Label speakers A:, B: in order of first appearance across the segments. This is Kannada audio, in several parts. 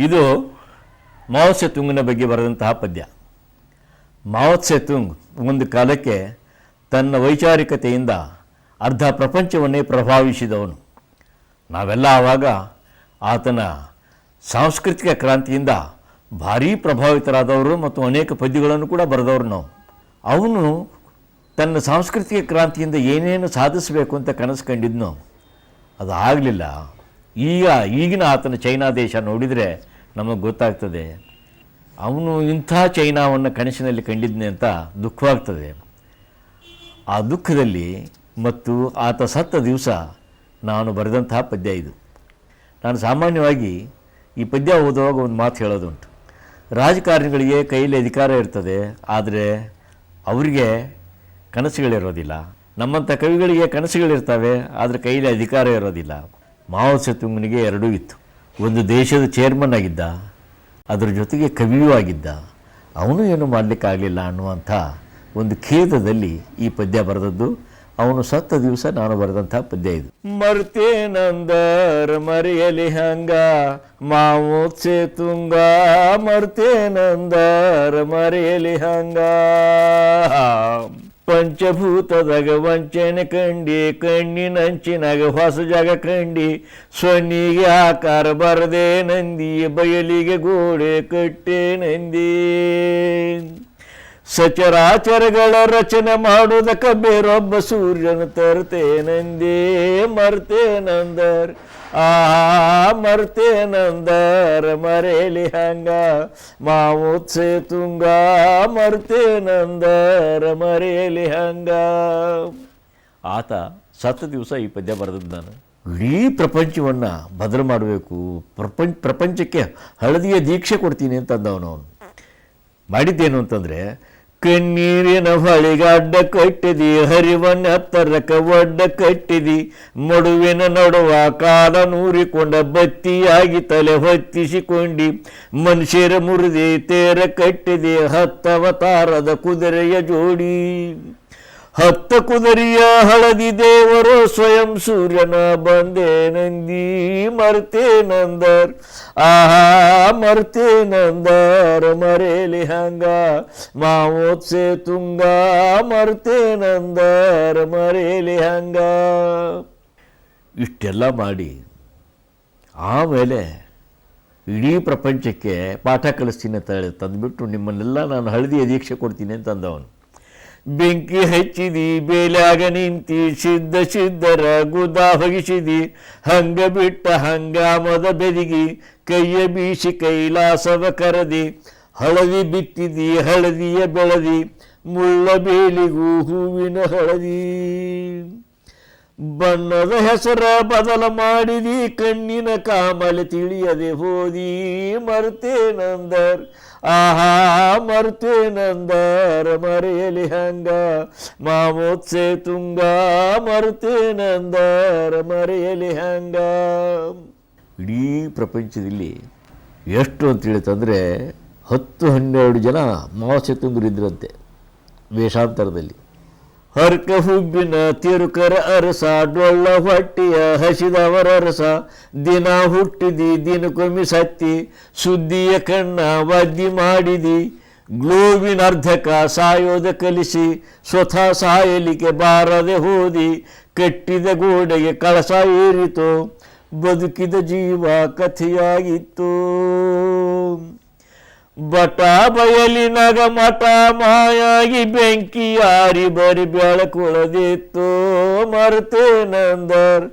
A: ಇದು ಮಾವೋ ಸೆತುಂಗನ ಬಗ್ಗೆ ಬರೆದಂತಹ ಪದ್ಯ. ಮಾವೋ ಸೆತುಂಗ್ ಒಂದು ಕಾಲಕ್ಕೆ ತನ್ನ ವೈಚಾರಿಕತೆಯಿಂದ ಅರ್ಧ ಪ್ರಪಂಚವನ್ನೇ ಪ್ರಭಾವಿಸಿದವನು. ನಾವೆಲ್ಲ ಆವಾಗ ಆತನ ಸಾಂಸ್ಕೃತಿಕ ಕ್ರಾಂತಿಯಿಂದ ಭಾರೀ ಪ್ರಭಾವಿತರಾದವರು ಮತ್ತು ಅನೇಕ ಪದ್ಯಗಳನ್ನು ಕೂಡ ಬರೆದವರು ನಾವು. ಅವನು ತನ್ನ ಸಾಂಸ್ಕೃತಿಕ ಕ್ರಾಂತಿಯಿಂದ ಏನೇನು ಸಾಧಿಸಬೇಕು ಅಂತ ಕನಸು ಕಂಡಿದ್ನೋ ಅದು ಆಗಲಿಲ್ಲ. ಈಗಿನ ಆತನ ಚೈನಾ ದೇಶ ನೋಡಿದರೆ ನಮಗೆ ಗೊತ್ತಾಗ್ತದೆ ಅವನು ಇಂಥ ಚೈನಾವನ್ನು ಕನಸಿನಲ್ಲಿ ಕಂಡಿದ್ನೆ ಅಂತ ದುಃಖವಾಗ್ತದೆ. ಆ ದುಃಖದಲ್ಲಿ ಮತ್ತು ಆತ ಸತ್ತ ದಿವಸ ನಾನು ಬರೆದಂತಹ ಪದ್ಯ ಇದು. ನಾನು ಸಾಮಾನ್ಯವಾಗಿ ಈ ಪದ್ಯ ಓದುವಾಗ ಒಂದು ಮಾತು ಹೇಳೋದುಂಟು. ರಾಜಕಾರಣಿಗಳಿಗೆ ಕೈಯಲ್ಲಿ ಅಧಿಕಾರ ಇರ್ತದೆ, ಆದರೆ ಅವರಿಗೆ ಕನಸುಗಳಿರೋದಿಲ್ಲ. ನಮ್ಮಂಥ ಕವಿಗಳಿಗೆ ಕನಸುಗಳಿರ್ತವೆ, ಆದರೆ ಕೈಯಲ್ಲಿ ಅಧಿಕಾರ ಇರೋದಿಲ್ಲ. ಮಾವೋ ಸೆತುಂಗನಿಗೆ ಎರಡೂ ಇತ್ತು. ಒಂದು ದೇಶದ ಚೇರ್ಮನ್ ಆಗಿದ್ದ, ಅದರ ಜೊತೆಗೆ ಕವಿಯೂ ಆಗಿದ್ದ. ಅವನು ಏನು ಮಾಡಲಿಕ್ಕಾಗಲಿಲ್ಲ ಅನ್ನುವಂಥ ಒಂದು ಖೇದದಲ್ಲಿ ಈ ಪದ್ಯ ಬರೆದದ್ದು. ಅವನು ಸತ್ತ ದಿವಸ ನಾನು ಬರೆದಂಥ ಪದ್ಯ ಇದು. ಮರ್ತೇನಂದರ್ ಮರೆಯಲಿ ಹಂಗ ಮಾವೋ ಸೆತುಂಗ, ಮರ್ತೇನಂದರ್ ಮರೆಯಲಿ ಹಂಗ. ಪಂಚಭೂತದಾಗ ವಂಚನೆ ಕಂಡಿ, ಕಣ್ಣಿನಂಚಿನಾಗ ಹೊಸ ಜಾಗ ಕಂಡಿ, ಸೊನ್ನಿಗೆ ಆಕಾರ ಬರದೆ ನಂದಿ, ಬಯಲಿಗೆ ಗೋಡೆ ಕಟ್ಟೆ ನಂದಿ. ಸಚರಾಚರಗಳ ರಚನೆ ಮಾಡುವುದಕ್ಕ ಬೇರೊಬ್ಬ ಸೂರ್ಯನ ತರ್ತೇನಂದೇ. ಮರ್ತೇನಂದರ್ ಮರ್ತೇನಂದರ್ ಮರೆಯಲಿ ಹಂಗ ಮಾವೋ ಸೆತುಂಗ, ಮರ್ತೇನಂದರ್ ಮರೆಯಲಿ ಹಂಗ. ಆತ ಸತ್ತ ದಿವಸ ಈ ಪದ್ಯ ಬರೆದದ್ದು ನಾನು. ಇಡೀ ಪ್ರಪಂಚವನ್ನು ಬದಲು ಮಾಡಬೇಕು, ಪ್ರಪಂಚಕ್ಕೆ ಹಳದಿಯ ದೀಕ್ಷೆ ಕೊಡ್ತೀನಿ ಅಂತಂದವನು. ಅವನು ಮಾಡಿದ್ದೇನು ಅಂತಂದರೆ, ಕಣ್ಣೀರಿನ ಹೊಳಿಗೆ ಅಡ್ಡ ಕಟ್ಟಿದಿ, ಹರಿವನ್ನ ಹತ್ತರಕ ಒಡ್ಡ ಕಟ್ಟಿದಿ, ಮಡುವಿನ ನಡುವ ಕಾಲ ನೂರಿಕೊಂಡ ಬತ್ತಿಯಾಗಿ ತಲೆ ಹೊತ್ತಿಸಿಕೊಂಡಿ, ಮನುಷ್ಯರ ಮುರಿದಿ ತೇರ ಕಟ್ಟಿದಿ, ಹತ್ತವತಾರದ ಕುದುರೆಯ ಜೋಡಿ. ಹತ್ತ ಕುದುರೆಯ ಹಳದಿ ದೇವರು ಸ್ವಯಂ ಸೂರ್ಯನ ಬಂದೆ ನಂದಿ. ಮರ್ತೇನಂದರ್ ಮರ್ತೇನಂದರ್ ಮರೆಯಲಿ ಹಂಗ ಮಾವೋ ಸೆತುಂಗ, ಮರ್ತೇನಂದರ್ ಮರೆಯಲಿ ಹಂಗ. ಇಷ್ಟೆಲ್ಲ ಮಾಡಿ ಆಮೇಲೆ ಇಡೀ ಪ್ರಪಂಚಕ್ಕೆ ಪಾಠ ಕಲಿಸ್ತೀನಿ ಅಂತ ತಂದುಬಿಟ್ಟು ನಿಮ್ಮನ್ನೆಲ್ಲ ನಾನು ಹಳದಿಯ ದೀಕ್ಷೆ ಕೊಡ್ತೀನಿ ಅಂತಂದವನು. ಬೆಂಕಿ ಹಚ್ಚಿದಿ ಬೇಲಾಗ ನಿಂತಿ, ಸಿದ್ಧರ ಗುದಾ ಹೊಗಿಸಿದಿ, ಹಂಗ ಬಿಟ್ಟ ಹಂಗಾಮದ ಬೆದಿಗಿ, ಕೈಯ ಬೀಸಿ ಕೈಲಾಸವ ಕರದಿ, ಹಳದಿ ಬಿತ್ತಿದಿ ಹಳದಿಯ ಬೆಳದಿ, ಮುಳ್ಳ ಬೇಲಿಗೂ ಹೂವಿನ ಹಳದಿ. ಬಣ್ಣದ ಹೆಸರ ಬದಲ ಮಾಡಿದಿ, ಕಣ್ಣಿನ ಕಾಮಲೆ ತಿಳಿಯದೆ ಹೋದಿ. ಮರ್ತೇನಂದರ್ ಮರ್ತೇನಂದರ್ ಮರೆಯಲಿ ಹಂಗ ಮಾವೋ ಸೆತುಂಗ, ಮರ್ತೇನಂದರ್ ಮರೆಯಲಿ ಹಂಗ. ಇಡೀ ಪ್ರಪಂಚದಲ್ಲಿ ಎಷ್ಟು ಅಂತ ತಿಳಿತಂದರೆ 10-12 ಜನ ಮಾವೋ ಸೆತುಂಗರಿದ್ರಂತೆ ವೇಷಾಂತರದಲ್ಲಿ. ಹರ್ಕ ಹುಬ್ಬಿನ ತಿರುಕರ ಅರಸ, ಡೊಳ್ಳ ಹೊಟ್ಟಿಯ ಹಸಿದವರ ರಸ, ದಿನ ಹುಟ್ಟಿದಿ ದಿನಕ್ಕೊಮ್ಮೆ ಸತ್ತಿ, ಸುದ್ದಿಯ ಕಣ್ಣ ವದ್ದಿ ಮಾಡಿದಿ, ಗ್ಲೋವಿನ ಅರ್ಧಕ ಸಾಯೋದ ಕಲಿಸಿ, ಸ್ವತಃ ಸಾಯಲಿಕ್ಕೆ ಬಾರದೆ ಹೋದಿ, ಕಟ್ಟಿದ ಗೋಡೆಗೆ ಕಳಸ ಏರಿತು, ಬದುಕಿದ ಜೀವ ಕಥೆಯಾಗಿತ್ತು. ಬಟ ಬಯಲಿನಾಗ ಮಠ ಮಾಯಾಗಿ ಬೆಂಕಿ ಯಾರಿ ಬರಿ ಬೆಳಕುಳದಿತ್ತು. ಮರ್ತೇನಂದರ್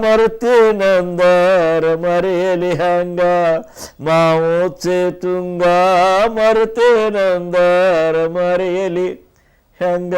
A: ಮರ್ತೇನಂದರ್ ಮರೆಯಲಿ ಹಂಗ ಮಾವೋ ಸೆತುಂಗ, ಮರ್ತೇನಂದರ್ ಮರೆಯಲಿ ಹಂಗ.